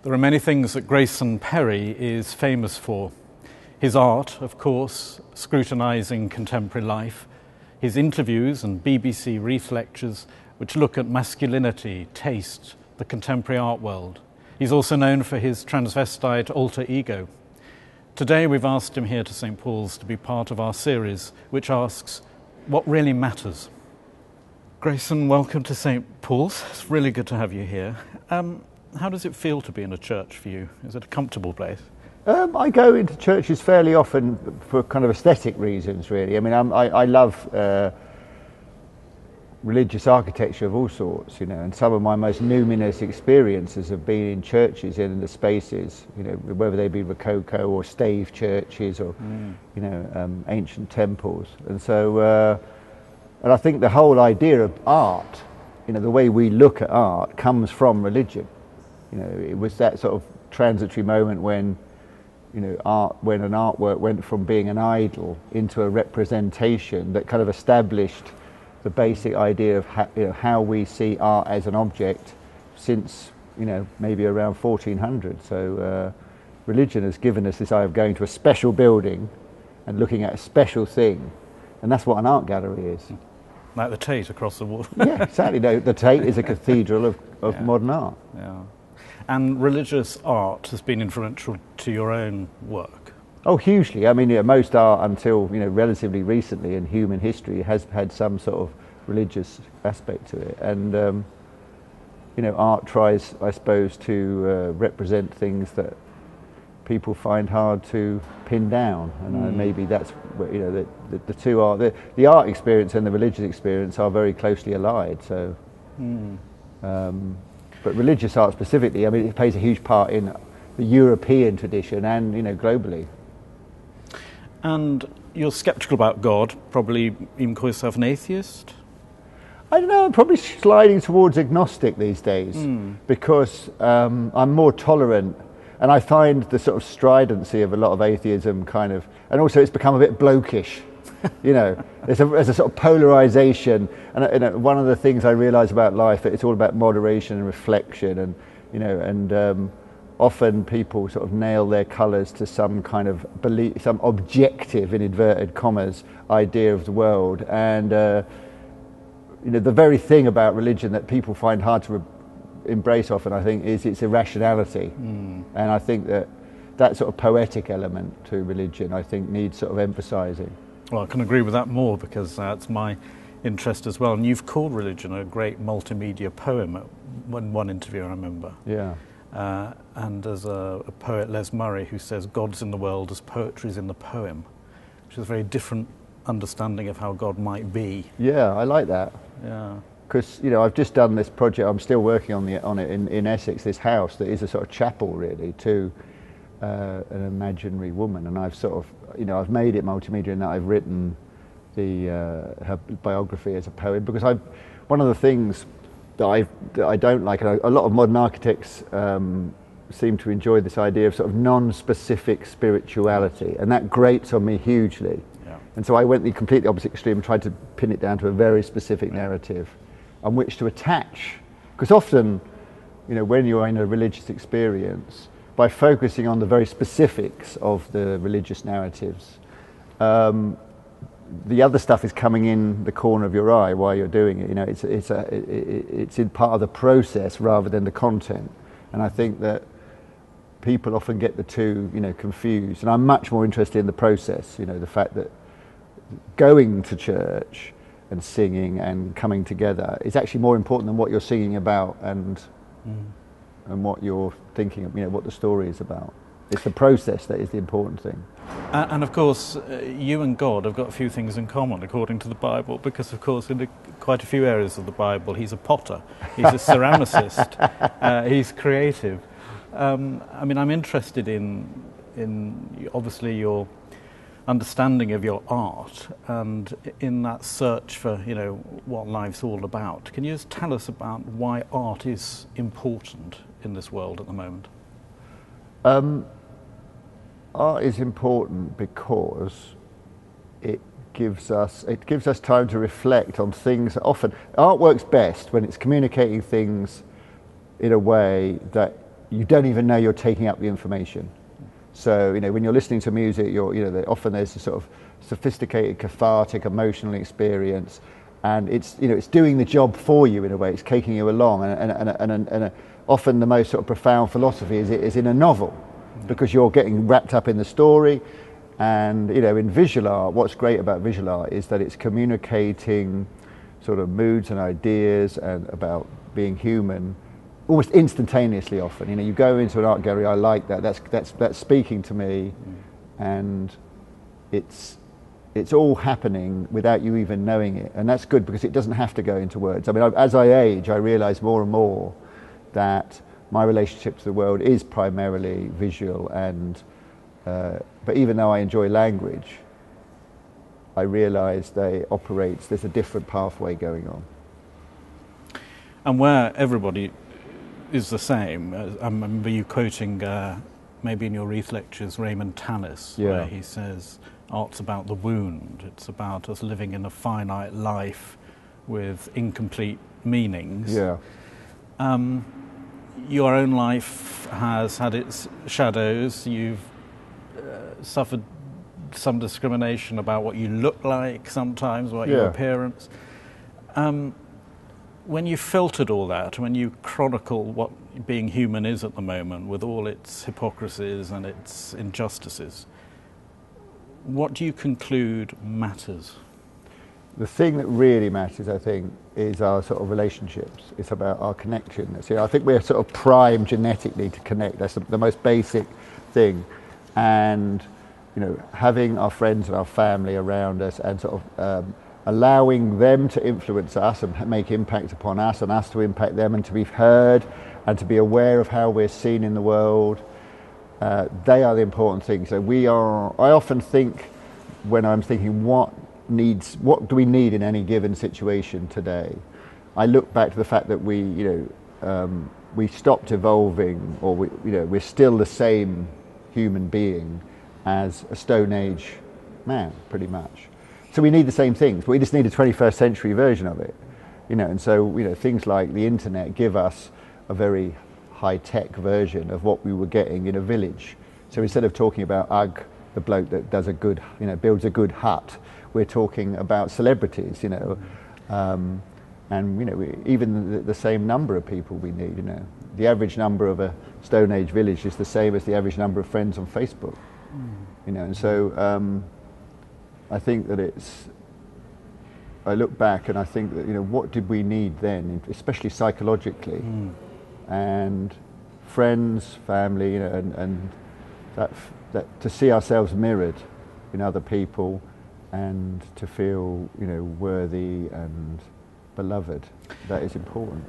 There are many things that Grayson Perry is famous for. His art, of course, scrutinising contemporary life, his interviews and BBC Reef lectures which look at masculinity, taste, the contemporary art world. He's also known for his transvestite alter ego. Today we've asked him here to St. Paul's to be part of our series, which asks, what really matters? Grayson, welcome to St. Paul's. It's really good to have you here. How does it feel to be in a church for you? Is it a comfortable place? I go into churches fairly often for kind of aesthetic reasons, really. I mean, I love religious architecture of all sorts, you know, and some of my most numinous experiences have been in churches in the spaces, you know, whether they be Rococo or stave churches or, you know, ancient temples. And so, and I think the whole idea of art, you know, the way we look at art comes from religion. You know, it was that sort of transitory moment when, you know, when an artwork went from being an idol into a representation that kind of established the basic idea of how we see art as an object since, you know, maybe around 1400. So religion has given us this idea of going to a special building and looking at a special thing, and that's what an art gallery is. Like the Tate across the wall. Yeah, exactly. No, the Tate is a cathedral of modern art. Yeah. And religious art has been influential to your own work? Oh, hugely. I mean, yeah, most art until, you know, relatively recently in human history has had some sort of religious aspect to it. And, you know, art tries, I suppose, to represent things that people find hard to pin down. And maybe that's, you know, the two are, the art experience and the religious experience are very closely allied. So, but religious art specifically, I mean, it plays a huge part in the European tradition and, you know, globally. And you're sceptical about God, probably even call yourself an atheist? I don't know, I'm probably sliding towards agnostic these days because I'm more tolerant, and I find the sort of stridency of a lot of atheism kind of, and also it's become a bit blokish. You know, there's a sort of polarization, and one of the things I realise about life, that it's all about moderation and reflection, and, you know, and often people sort of nail their colours to some kind of belief, some objective, in inverted commas, idea of the world, and you know, the very thing about religion that people find hard to embrace often, I think, is its irrationality, and I think that sort of poetic element to religion, I think, needs sort of emphasising. Well, I can agree with that more because that's my interest as well. And you've called religion a great multimedia poem in one interview, I remember. Yeah. And there's a poet, Les Murray, who says God's in the world as poetry's in the poem, which is a very different understanding of how God might be. Yeah, I like that. Yeah. Because, you know, I've just done this project, I'm still working on it in Essex, this house that is a sort of chapel, really, to an imaginary woman, and I've sort of, you know, I've made it multimedia in that I've written her biography as a poem, because one of the things that I don't like, and a lot of modern architects seem to enjoy this idea of sort of non-specific spirituality, and that grates on me hugely. Yeah. And so I went the completely opposite extreme and tried to pin it down to a very specific narrative on which to attach, because often, you know, when you're in a religious experience, by focusing on the very specifics of the religious narratives, the other stuff is coming in the corner of your eye while you're doing it. You know, it's in part of the process rather than the content. And I think that people often get the two, you know, confused. And I'm much more interested in the process. You know, the fact that going to church and singing and coming together is actually more important than what you're singing about and what you're thinking of, you know, what the story is about. It's the process that is the important thing. And of course, you and God have got a few things in common, according to the Bible, because of course in quite a few areas of the Bible, he's a potter, he's a ceramicist, he's creative. I mean, I'm interested in obviously your understanding of your art and in that search for, you know, what life's all about. Can you just tell us about why art is important in this world at the moment? Art is important because it gives us time to reflect on things. Often art works best when it's communicating things in a way that you don't even know you're taking up the information. So, you know, when you're listening to music, often there's a sort of sophisticated, cathartic, emotional experience, and it's, you know, it's doing the job for you in a way. It's taking you along, and often the most sort of profound philosophy is in a novel, because you're getting wrapped up in the story. And, you know, in visual art, what's great about visual art is that it's communicating sort of moods and ideas and about being human almost instantaneously often. You know, you go into an art gallery, I like that, that's speaking to me, and it's all happening without you even knowing it, and that's good because it doesn't have to go into words. I mean, as I age, I realise more and more that my relationship to the world is primarily visual, and but even though I enjoy language, I realise there's a different pathway going on. And where everybody is the same, I remember you quoting, maybe in your Reith lectures, Raymond Tannis, where he says, art's about the wound, it's about us living in a finite life with incomplete meanings. Yeah. Your own life has had its shadows. You've suffered some discrimination about what you look like sometimes, about your appearance. When you filtered all that, when you chronicle what being human is at the moment with all its hypocrisies and its injustices, what do you conclude matters? The thing that really matters, I think, is our sort of relationships. It's about our connection. So I think we're sort of primed genetically to connect. That's the most basic thing. And, you know, having our friends and our family around us and sort of allowing them to influence us and make impact upon us and us to impact them and to be heard and to be aware of how we're seen in the world, they are the important things. So I often think, when I'm thinking what do we need in any given situation today, I look back to the fact that we stopped evolving, or we're still the same human being as a Stone Age man, pretty much. So we need the same things, but we just need a 21st century version of it, you know. And so, you know, things like the internet give us a very high-tech version of what we were getting in a village. So instead of talking about Ugg, the bloke that does builds a good hut, we're talking about celebrities, you know, and, you know, even the same number of people we need, you know. The average number of a Stone Age village is the same as the average number of friends on Facebook, you know. And so I think that I look back and I think that, you know, what did we need then, especially psychologically, and friends, family, you know, and that to see ourselves mirrored in other people and to feel, you know, worthy and beloved. That is important.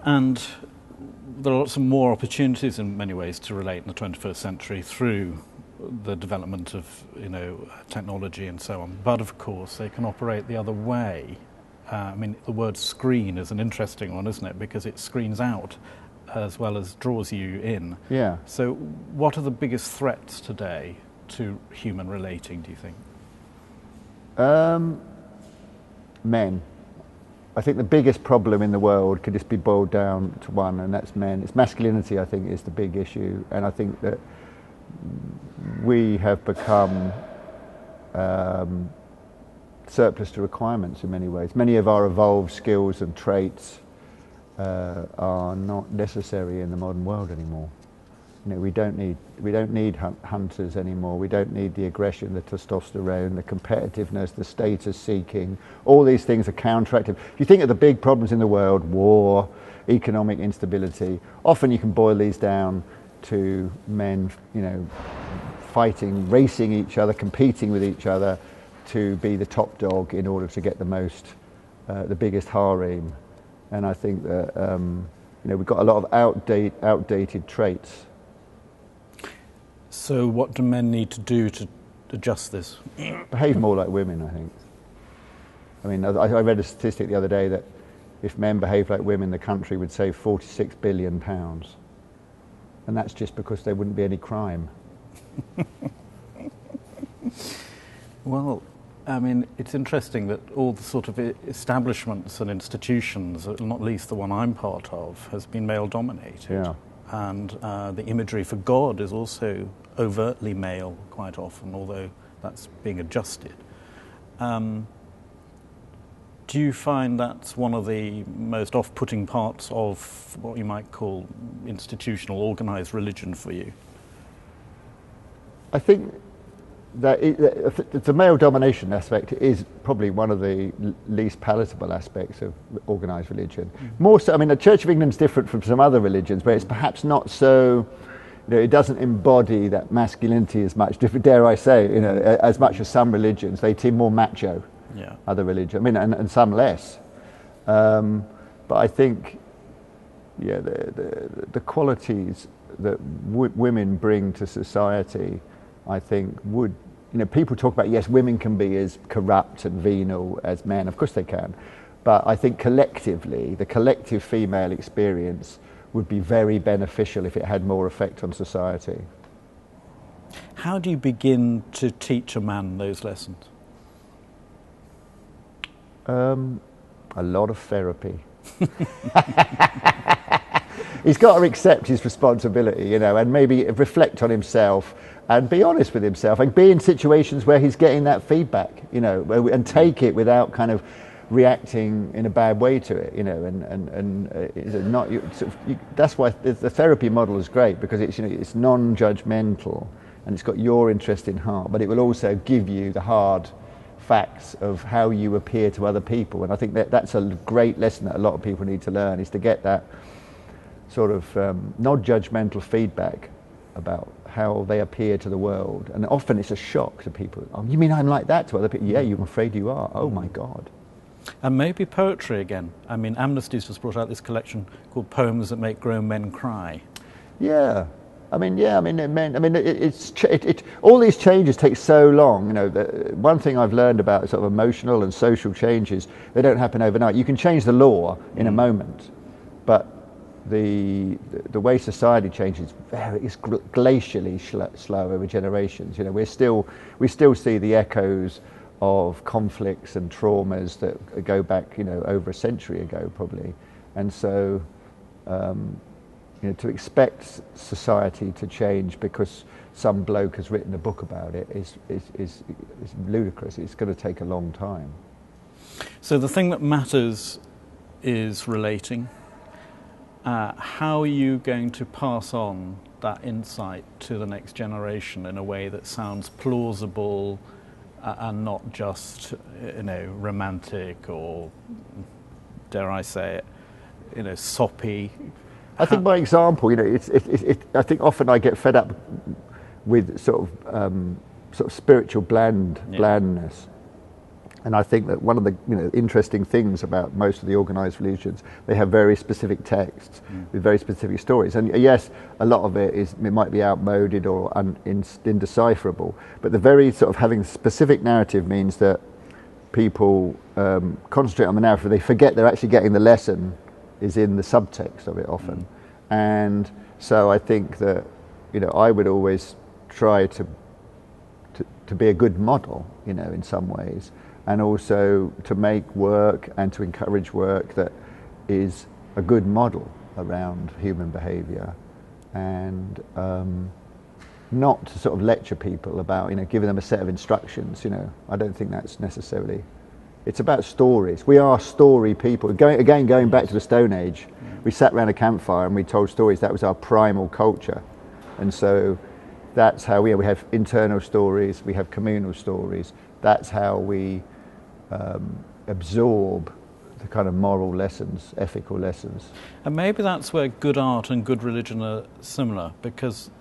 And there are lots of more opportunities in many ways to relate in the 21st century through the development of, you know, technology and so on. But of course they can operate the other way. I mean, the word screen is an interesting one, isn't it? Because it screens out as well as draws you in. Yeah. So what are the biggest threats today to human relating, do you think? Men. I think the biggest problem in the world could just be boiled down to one, and that's men. It's masculinity, I think, is the big issue. And I think that we have become surplus to requirements in many ways. Many of our evolved skills and traits are not necessary in the modern world anymore. You know, we don't need hunters anymore. We don't need the aggression, the testosterone, the competitiveness, the status seeking. All these things are counteractive. If you think of the big problems in the world, war, economic instability, often you can boil these down to men, you know, fighting, racing each other, competing with each other to be the top dog in order to get the biggest harem. And I think that you know, we've got a lot of outdated traits. So what do men need to do to adjust this? Behave more like women, I think. I mean, I read a statistic the other day that if men behaved like women, the country would save £46 billion. And that's just because there wouldn't be any crime. Well, I mean, it's interesting that all the sort of establishments and institutions, not least the one I'm part of, has been male-dominated. Yeah. and the imagery for God is also overtly male quite often, although that's being adjusted. Do you find that's one of the most off-putting parts of what you might call institutional, organised religion for you? I think that the male domination aspect is probably one of the least palatable aspects of organised religion. More so, I mean, the Church of England is different from some other religions, where it's perhaps not so, it doesn't embody that masculinity as much, dare I say, as much as some religions. They seem more macho. Yeah. Other religions, I mean, and some less. But I think, the qualities that women bring to society, I think would, people talk about, yes, women can be as corrupt and venal as men. Of course they can. But I think collectively, the collective female experience would be very beneficial if it had more effect on society. How do you begin to teach a man those lessons? A lot of therapy. He's got to accept his responsibility, and maybe reflect on himself and be honest with himself and be in situations where he's getting that feedback, and take it without kind of reacting in a bad way to it, that's why the therapy model is great, because it's non-judgmental and it's got your interest in heart, but it will also give you the hard facts of how you appear to other people. And I think that's a great lesson that a lot of people need to learn, is to get that sort of non-judgmental feedback about how they appear to the world. And often it's a shock to people. Oh, you mean I'm like that to other people? Yeah, I'm afraid you are. Oh my God. And maybe poetry again. I mean, Amnesty's just brought out this collection called Poems That Make Grown Men Cry. Yeah. All these changes take so long. One thing I've learned about sort of emotional and social changes, they don't happen overnight. You can change the law in a moment, but the way society changes is glacially slow over generations. We still see the echoes of conflicts and traumas that go back, over a century ago probably, and so. To expect society to change because some bloke has written a book about it is ludicrous. It's going to take a long time. So the thing that matters is relating. How are you going to pass on that insight to the next generation in a way that sounds plausible and not just, romantic or, dare I say it, soppy? I think my example, I think often I get fed up with sort of spiritual blandness, and I think that one of the interesting things about most of the organised religions, they have very specific texts with very specific stories, and yes, a lot of it might be outmoded or indecipherable, but the very sort of having specific narrative means that people concentrate on the narrative. They forget they're actually getting the lesson is in the subtext of it often. And so I think that, I would always try to be a good model, in some ways, and also to make work and to encourage work that is a good model around human behaviour, and not to sort of lecture people about, giving them a set of instructions, I don't think that's necessarily. It's about stories. We are story people. Going back to the Stone Age, we sat around a campfire and we told stories. That was our primal culture. And so that's how we have internal stories, we have communal stories. That's how we absorb the kind of moral lessons, ethical lessons. And maybe that's where good art and good religion are similar, because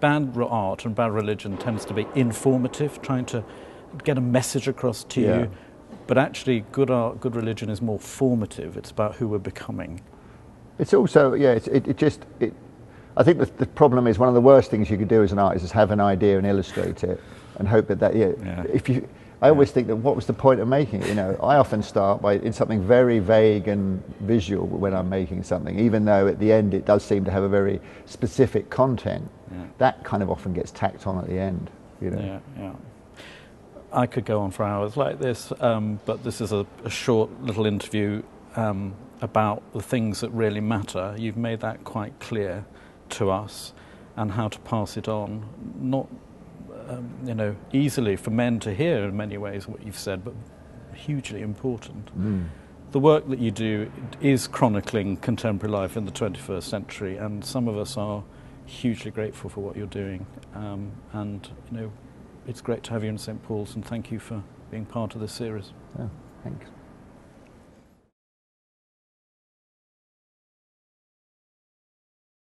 bad art and bad religion tends to be informative, trying to get a message across to you, but actually good art, good religion is more formative. It's about who we're becoming. It's also, I think the problem is one of the worst things you could do as an artist is have an idea and illustrate it and hope that I always think that what was the point of making it? I often start in something very vague and visual when I'm making something, even though at the end it does seem to have a very specific content. That kind of often gets tacked on at the end. I could go on for hours like this, but this is a short little interview. about the things that really matter. You've made that quite clear to us, and how to pass it on, not easily for men to hear in many ways what you've said, but hugely important. The work that you do is chronicling contemporary life in the 21st century, and some of us are hugely grateful for what you're doing. And it's great to have you in St. Paul's, and thank you for being part of this series. Oh, thanks.